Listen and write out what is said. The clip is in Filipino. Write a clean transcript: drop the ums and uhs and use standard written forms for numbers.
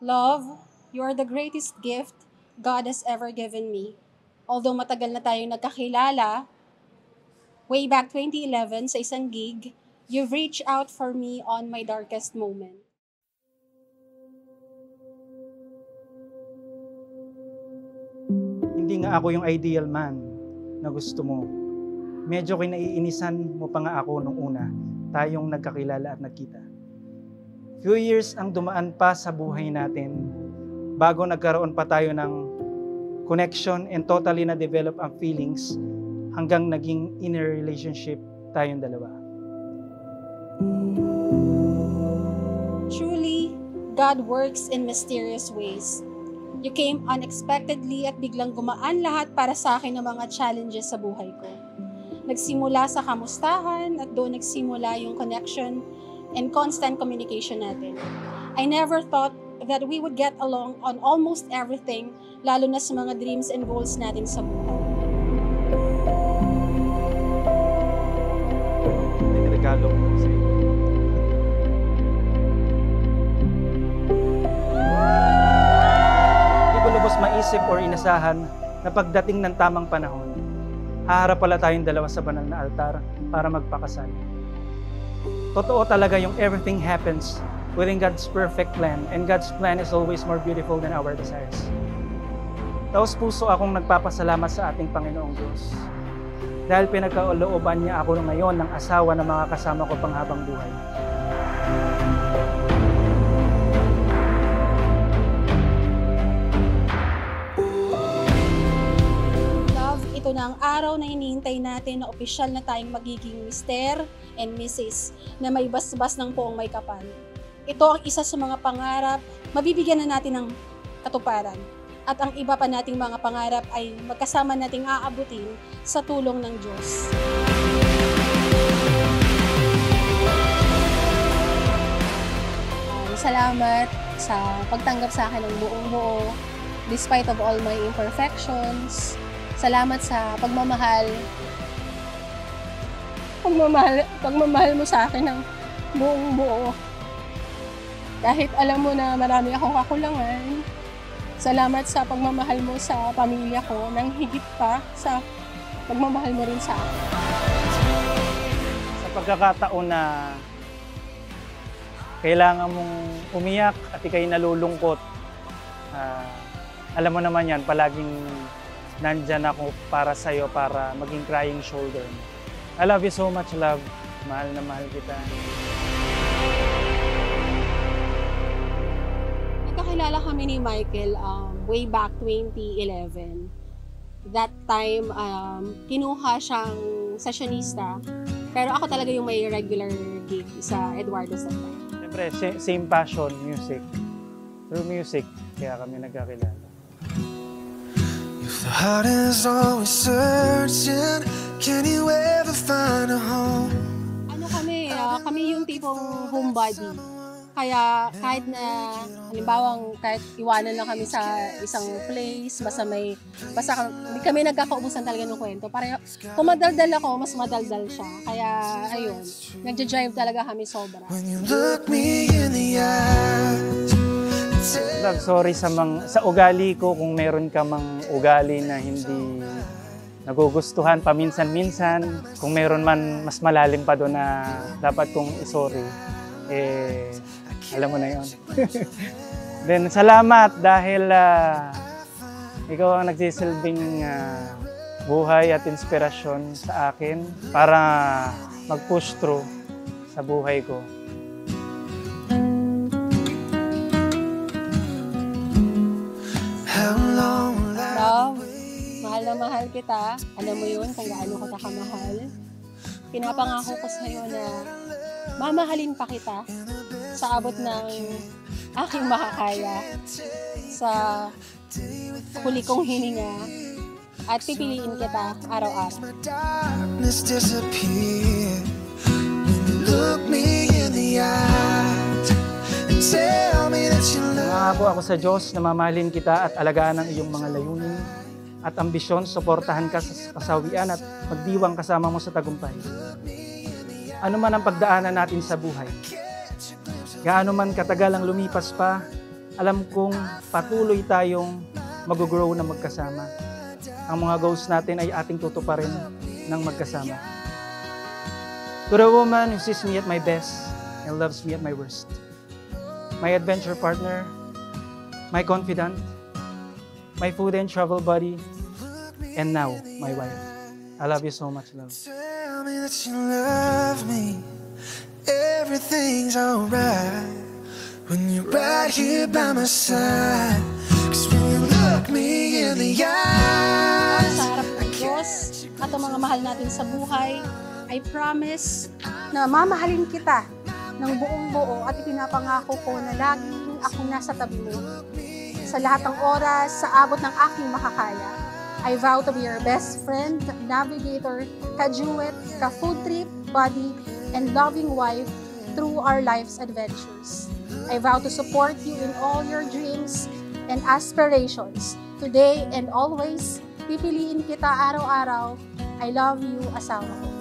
Love, you are the greatest gift God has ever given me. Although matagal na tayong nagkakilala, way back 2011 sa isang gig, you've reached out for me on my darkest moment. Hindi nga ako yung ideal man na gusto mo. Medyo kinaiinisan mo pa nga ako nung una, tayong nagkakilala at nagkita. Few years ang dumaan pa sa buhay natin bago nagkaroon pa tayo ng connection and totally na-develop ang feelings hanggang naging inner relationship tayong dalawa. Truly, God works in mysterious ways. You came unexpectedly at biglang gumaan lahat para sa akin ng mga challenges sa buhay ko. Nagsimula sa kamustahan at doon nagsimula yung connection and constant communication natin. I never thought that we would get along on almost everything, lalo na sa mga dreams and goals natin sa buhay. Regalo ko sa iyo. Hindi ko lubos maisip or inasahan na pagdating ng tamang panahon, haharap pala tayong dalawa sa banal na altar para magpakasal. Totoo talaga yung everything happens within God's perfect plan, and God's plan is always more beautiful than our desires. Taos puso akong nagpapasalamat sa ating Panginoong Diyos dahil pinagkalooban niya ako ngayon ng asawa ng mga kasama ko panghabang buhay. Love, ito na ang araw na hinihintay natin na opisyal na tayong magiging Mr. and Mrs. na may basbas ng poong may kapal. Ito ang isa sa mga pangarap, mabibigyan na natin ng katuparan. At ang iba pa nating mga pangarap ay magkasama nating aabutin sa tulong ng Diyos. Salamat sa pagtanggap sa akin ng buong-buo, despite of all my imperfections. Salamat sa pagmamahal mo sa akin ng buong-buo. Kahit alam mo na marami akong kakulangan, salamat sa pagmamahal mo sa pamilya ko, nang higit pa sa pagmamahal mo rin sa akin. Sa pagkakataon na kailangan mong umiyak at ikay nalulungkot, alam mo naman yan, palaging nandyan ako para sa'yo, para maging crying shoulder. I love you so much, love. Mahal na mahal kita. Nagkakilala kami ni Michael way back 2011. That time, kinuha siyang sessionista. Pero ako talaga yung may regular gig sa Eduardo's that time. Siyempre, same passion, music. Through music, kaya kami nagkakilala. If the heart is always searching, can you ever find a home? Ano kami yung tipong homebody. Kaya kahit na, halimbawang kahit iwanan lang kami sa isang place, basta hindi kami nagkakaubusan talaga ng kwento. Para kung madaldal ako, mas madaldal siya. Kaya ayun, nagja-drive talaga kami sobra. When you look me in the eyes, Love, sorry sa ugali ko kung meron ka mang ugali na hindi nagugustuhan paminsan-minsan. Kung meron man mas malalim pa doon na dapat kong isorry, alam mo na yon. Then salamat dahil ikaw ang nagsisilbing buhay at inspirasyon sa akin para mag-push through sa buhay ko. Love, mahal na mahal kita. Alam mo yun kung gaano ko kamahal. Pinapangako ko sa'yo na mamahalin pa kita sa abot ng aking makakaya, sa huli kong hininga, at pipiliin kita araw-araw. Nangako ako sa Diyos na mamahalin kita at alagaan ang iyong mga layunin at ambisyon, suportahan ka sa kasawian at magdiwang kasama mo sa tagumpay. Ano man ang pagdaanan natin sa buhay, gaano man katagal ang lumipas pa, alam kong patuloy tayong mag-grow na magkasama. Ang mga goals natin ay ating tutuparin ng magkasama. To the woman who sees me at my best and loves me at my worst. My adventure partner, my confidant, my food and travel buddy, and now my wife. I love you so much, love. Tell me that you love me. Everything's alright when you're right here by my side. 'Cause when you look me in the eyes, Sa harap ng Diyos at ang mga mahal natin sa buhay, I promise na mamahalin kita ng buong buo at ipinapangako ko na laging akong nasa tabi mo. Sa lahat ng oras, sa abot ng aking makakaya. I vow to be your best friend, navigator, ka-duet, ka-food trip, buddy, and loving wife through our life's adventures. I vow to support you in all your dreams and aspirations. Today and always, pipiliin kita araw-araw. I love you, asawa ko.